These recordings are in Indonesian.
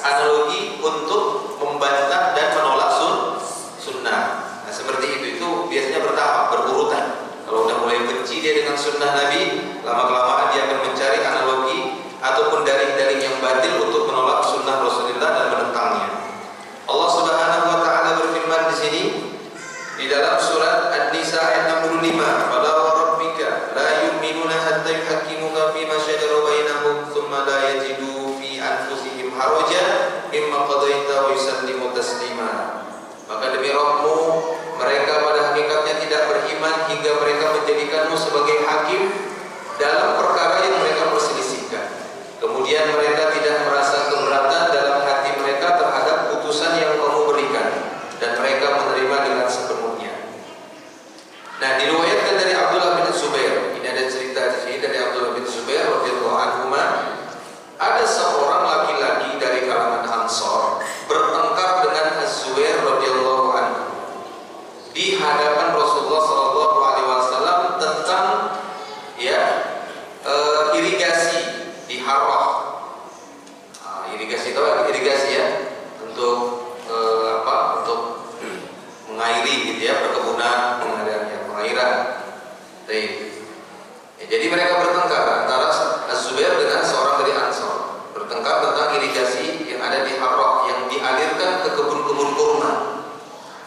analogi untuk membantah dan menolak sunnah. Nah, seperti itu biasanya bertahap, berurutan. Kalau udah mulai benci dia dengan sunnah Nabi, lama-kelamaan dia akan mencari analogi ataupun dalil-dalil yang batil untuk menolak sunnah Rasulullah dan menentangnya. Allah Subhanahu wa taala berfirman di sini di dalam surat An-Nisa ayat 65, "Fala wa rabbika la yu'minuna hatta yuhaqqimuka fima shajara bainahum tsumma la yajidu fi anfusihim harajan mimma qadaita wa yusallimu taslima." Maka demi Rabbmu, mereka pada hakikatnya tidak beriman hingga mereka menjadikanmu sebagai hakim dalam perkara yang mereka perselisihkan. Kemudian mereka tidak merasa keberatan dalam hati mereka terhadap putusan yang kamu berikan, dan mereka menerima dengan sepenuhnya. Nah, diriwayatkan dari Abdullah bin Zubair, ini ada cerita di sini dari Abdullah bin Zubair radhiyallahu anhu, ada seorang laki-laki dari kalangan Ansor bertengkar dengan Az-Zubair radhiyallahu anhu di hadapan Rasulullah sallallahu alaihi wasallam tentang irigasi di Harrah. Irigasi itu irigasi ya, untuk untuk mengairi gitu ya, perkebunan, pengairan. Jadi mereka bertengkar antara Az-Zubair dengan seorang dari Ansor, bertengkar tentang irigasi yang ada di Harrah yang dialirkan ke kebun-kebun kurma.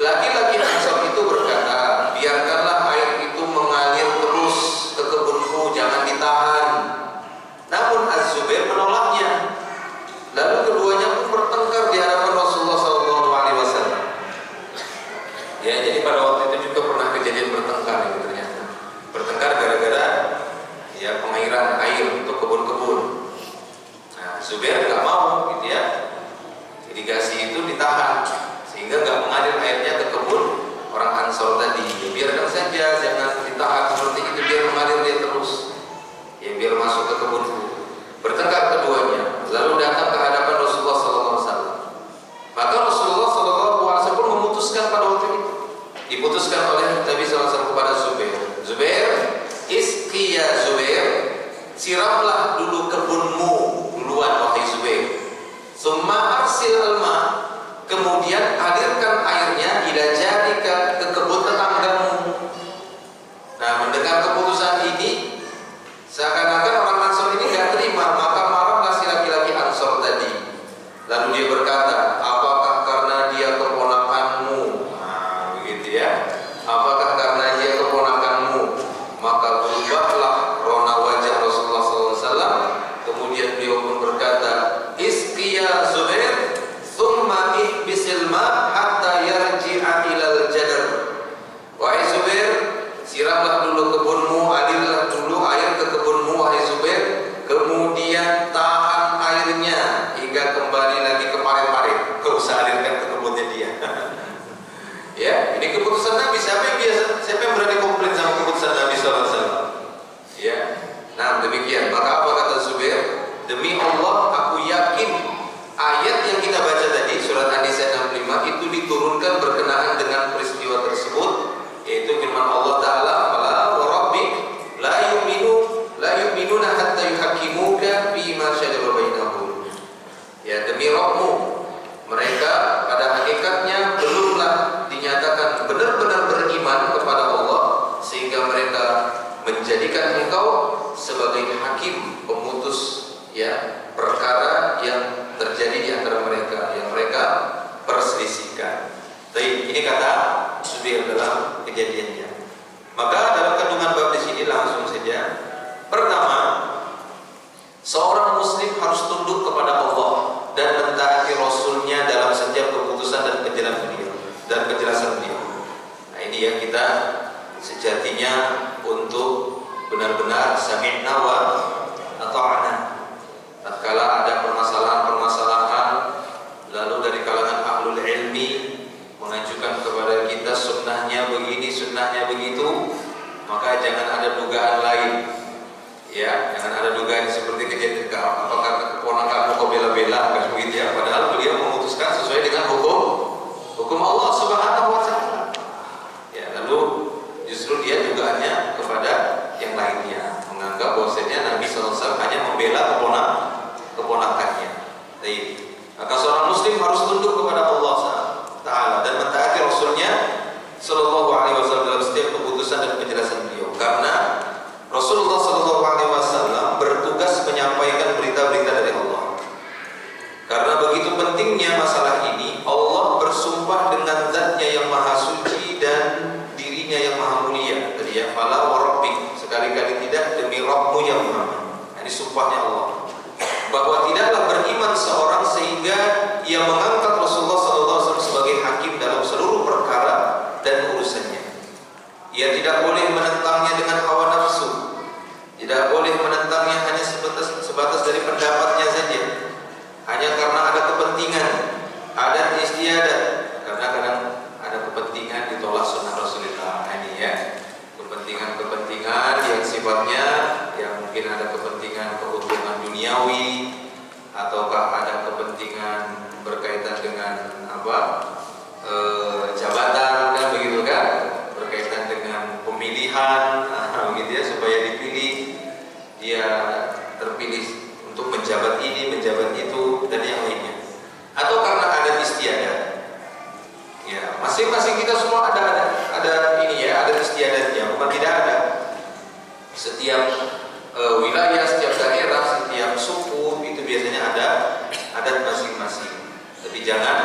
Laki-laki Ansor itu berkata, biarkanlah air itu mengalir terus ke kebunku, jangan ditahan. Namun Az-Zubair menolaknya. Lalu keduanya pun bertengkar di hadapan Rasulullah SAW. Ya, jadi pada waktu itu juga pernah kejadian bertengkar gitu ternyata. Bertengkar gara-gara ya pengairan air untuk kebun-kebun. Nah, Zubair nggak mau gitu ya, irigasi itu ditahan sehingga nggak mengalir airnya ke kebun orang Ansor tadi. Ya, biarkan saja, jangan ditahan seperti itu, biar mengalir dia terus. Ya, biar masuk ke kebunku. Bertengkar keduanya, lalu datang ke hadapan Rasulullah SAW. Maka Rasulullah SAW pun memutuskan pada waktu itu, diputuskan oleh Nabi SAW kepada Zubair. Zubair, isqi ya Zubair, siramlah dulu kebunmu duluan wahai Zubair. Summa arsil alma, kemudian alirkan airnya ila jadika ke kebun tetanggamu. Nah, mendengar keputusan ini, seakan-akan orang Ansor ini gak terima, maka marahlah si laki-laki Ansor tadi. Lalu dia berkata, apakah karena dia keponakanmu? Nah, begitu ya. Apakah karena dia keponakanmu? Maka berubahlah rona wajah Rasulullah SAW. Kemudian beliau pun berkata, isqiya Zubair, thumma ihbisil ma hatta yarji'a ilal jadar. Wahai Zubair, siramlah dulu kebunmu, alirlah dulu air ke kebunmu wahai Zubair, kemudian tahan airnya hingga kembali lagi ke parit-parit. Kau usah alirkan ke kebunnya dia. Ya, ini keputusan Nabi. Siapa yang berani komplain sama keputusan Nabi SAW? Ya, nah demikian. Maka apa kata Zubair? Demi Allah, aku yakin ayat yang kita baca tadi surat An-Nisa 65 itu diturunkan berkenaan dengan peristiwa tersebut, yaitu firman Allah Ta'ala, "Fala wa rabbik la yu'minuna hatta yuhaqqimuka fima shajara bainahum." Ya, demi Rabbmu, mereka pada hakikatnya belumlah dinyatakan benar-benar beriman kepada Allah sehingga mereka menjadikan engkau sebagai hakim, pemutus ya perkara yang terjadi di antara mereka yang mereka perselisihkan. Baik, ini kata Zubair dalam kejadiannya. Maka dalam kandungan bab di sini langsung saja. Pertama, seorang muslim harus tunduk kepada Allah dan mentaati Rasulnya dalam setiap keputusan dan penjelasan beliau. Nah, ini ya, kita sejatinya untuk benar-benar sami'na wa ata'na. Tatkala ada permasalahan-permasalahan lalu dari kalangan ahlul ilmi mengajukan kepada kita sunnahnya begini, sunnahnya begitu, maka jangan ada dugaan lain. Ya, jangan ada dugaan seperti kejadian apakah keponakanmu kau bela-bela, kan begitu ya. Padahal beliau memutuskan sesuai dengan hukum Allah Subhanahu wa taala. Ya, lalu justru dia dugaannya kepada yang lainnya, menganggap bahwasanya Nabi SAW hanya membela keponakannya. Maka penjelasan dan penjelasan beliau. Karena Rasulullah SAW bertugas menyampaikan berita-berita dari Allah. Karena begitu pentingnya masalah ini, Allah bersumpah dengan zatnya yang maha suci dan dirinya yang maha mulia. Tadi ya, fala wa rabbik, sekali-kali tidak, demi Rabbmu yang Muhammad. Ini sumpahnya Allah. Bahwa tidaklah beriman seorang sehingga ia mengangkat Rasulullah SAW sebagai hakim dalam seluruh perkara dan urusannya. Ia tidak boleh menentangnya dengan hawa nafsu, tidak boleh menentangnya hanya sebatas dari pendapatnya saja, hanya karena ada kepentingan, ada istiadat. Karena kadang ada kepentingan ditolak sunnah Rasulullah. Ini ya, kepentingan yang sifatnya yang mungkin ada kepentingan keuntungan duniawi, ataukah ada kepentingan berkaitan dengan jabatan, kan begitu kan, berkaitan dengan pemilihan, begitu ya, supaya dipilih, dia terpilih untuk menjabat ini, menjabat itu, dan yang lainnya. Atau karena ada istiadat. Ya, masing-masing kita semua ada ini ya, ada istiadatnya, bukan tidak ada. Setiap wilayah, setiap daerah, setiap suku itu biasanya ada adat masing-masing. Tapi jangan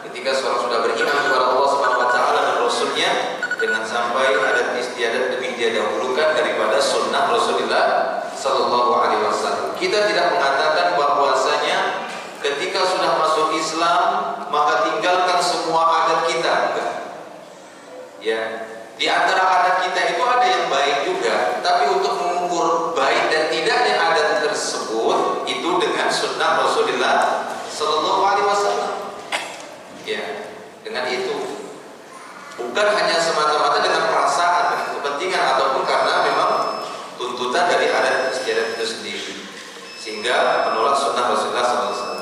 ketika seorang sudah beriman kepada Allah Subhanahu wa taala dan Rasulnya, jangan sampai adat istiadat lebih dia dahulukan daripada sunnah Rasulullah sallallahu alaihi wasallam. Kita tidak mengatakan bahwasanya ketika sudah masuk Islam maka tinggalkan semua adat kita. Enggak. Ya, di antara adat kita itu ada yang baik juga, tapi untuk mengukur baik dan tidaknya adat tersebut itu dengan sunnah Rasulullah sallallahu alaihi wasallam. Ya, dengan itu. Bukan hanya semata-mata dengan perasaan dan kepentingan, ataupun karena memang tuntutan dari adat istiadat itu sendiri, sehingga menolak sunnah Rasulullah SAW.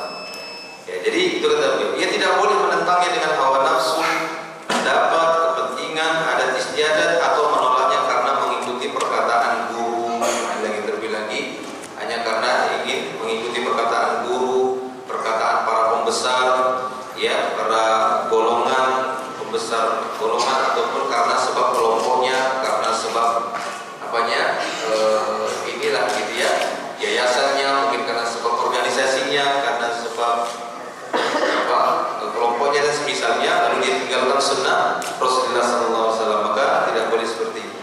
Ya, jadi itu kata beliau. Ia tidak boleh menentangnya dengan hawa nafsu, pendapat, kepentingan, adat istiadat, atau menolaknya karena mengikuti perkataan guru. Lagi terlebih lagi, hanya karena ingin mengikuti perkataan guru, perkataan para pembesar, ya, para golongan pembesar golongan, ataupun karena sebab kelompoknya, karena sebab inilah gitu ya, yayasannya, mungkin karena sebab organisasinya, karena sebab kelompoknya dan semisalnya, lalu dia tinggalkan sunnah Rasulullah SAW, maka tidak boleh seperti itu.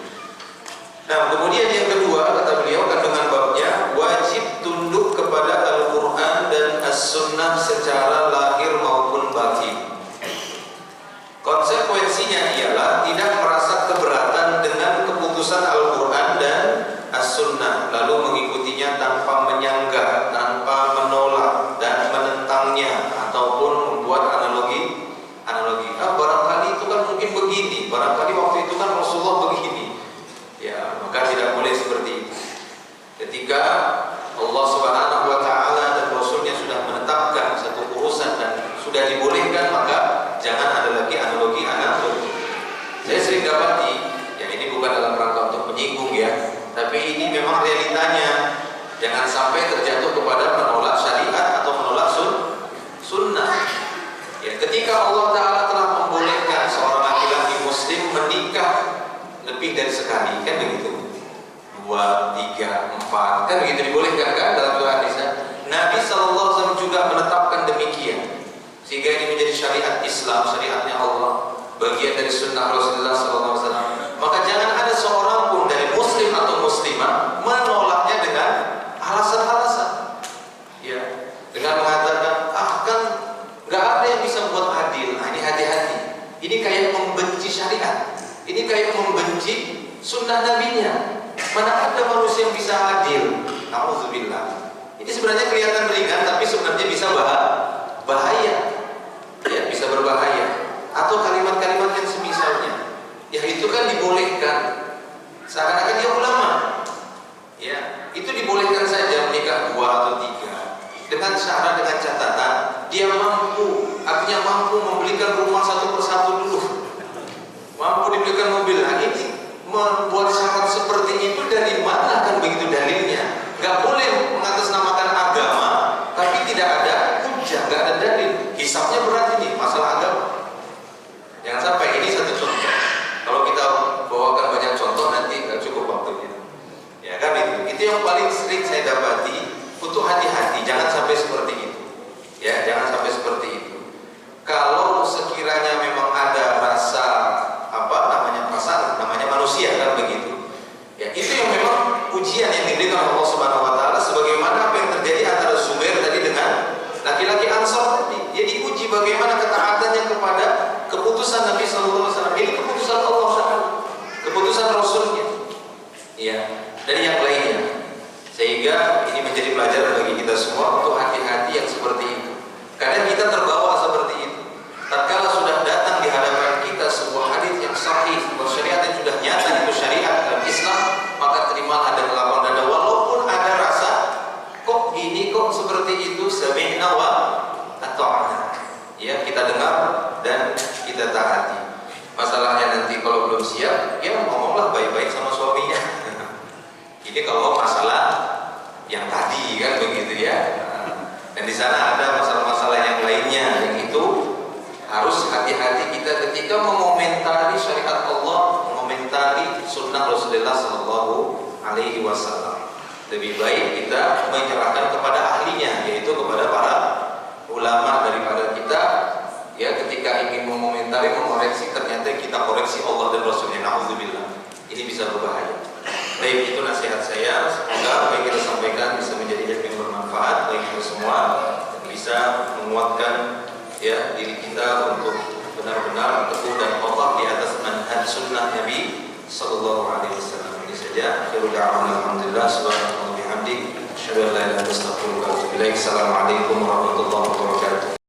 Nah, kemudian yang kedua kata beliau, kandungan babnya wajib tunduk kepada Al-Quran dan As-Sunnah secara lahir maupun batin. Konsekuensinya ialah tidak merasa keberatan dengan keputusan Al-Quran dan As-Sunnah, lalu mengikutinya tanpa menyanggah, tanpa menolak dan menentangnya, ataupun membuat analogi. Barangkali itu kan mungkin begini, barangkali waktu itu kan Rasulullah begini. Ya, maka tidak boleh seperti itu. Ketika Allah Subhanahu wa taala dan Rasulnya sudah menetapkan satu urusan dan sudah dibolehkan, maka jangan ada lagi analogi. Saya sering dapati, ya ini bukan dalam rangka untuk menyinggung ya, tapi ini memang realitanya. Jangan sampai terjatuh kepada menolak syariat atau menolak sunnah. Ya, ketika Allah Ta'ala telah membolehkan seorang laki-laki muslim menikah lebih dari sekali, kan begitu, 2, 3, 4, kan begitu dibolehkan kan dalam surah An-Nisa. Nabi SAW juga menetapkan demikian, sehingga ini menjadi syariat Islam, syariatnya Allah, bagian dari sunnah Rasulullah SAW. Maka jangan ada seorang pun dari muslim atau muslimah menolaknya dengan alasan-alasan, ya, dengan mengatakan kan nggak ada yang bisa buat adil. Nah, ini hati-hati. Ini kayak membenci syariat. Ini kayak membenci sunnah nabinya. Mana ada manusia yang bisa adil? Nauzubillah. Ini sebenarnya kelihatan ringan, tapi sebenarnya bisa bahaya. Ya, bisa berbahaya. Atau kalimat-kalimat yang semisalnya, ya itu kan dibolehkan. Seakan-akan dia ulama. Ya, itu dibolehkan saja menikah 2 atau 3 dengan syarat, dengan catatan dia mampu, artinya mampu membelikan rumah satu persatu dulu, mampu dibelikan mobil. Nah, ini membuat syarat seperti itu dari mana, kan begitu dalilnya? Gak boleh mengatasnamakan agama tapi tidak ada hujah, gak ada dalil. Hisabnya berat ini, masalah agama. Jangan sampai, ini satu contoh. Kalau kita bawakan banyak contoh ini kok seperti itu, sami'na wa ata'na. Ya, kita dengar dan kita taati. Masalahnya nanti kalau belum siap, ya ngomonglah baik-baik sama suaminya. Ini kalau masalah yang tadi kan begitu ya. Dan di sana ada masalah-masalah yang lainnya, yang itu harus hati-hati kita ketika mengomentari syariat Allah, mengomentari sunnah Rasulullah Sallallahu Alaihi Wasallam. Lebih baik kita menyerahkan kepada ahlinya, yaitu kepada para ulama daripada kita. Ya, ketika ingin mengomentari, mengoreksi, ternyata kita koreksi Allah dan Rasulnya. Na'udzubillah. Ini bisa berbahaya. Baik, itu nasihat saya. Semoga apa yang kita sampaikan bisa menjadi ilmu yang bermanfaat bagi kita semua dan bisa menguatkan ya diri kita untuk benar-benar teguh dan kokoh di atas manhaj sunnah Nabi Sallallahu Alaihi Wasallam. Ini saja. Alhamdulillah. Subhanallah bihamdi. Asyhadu an la ilaha illallah. Assalamualaikum warahmatullahi wabarakatuh.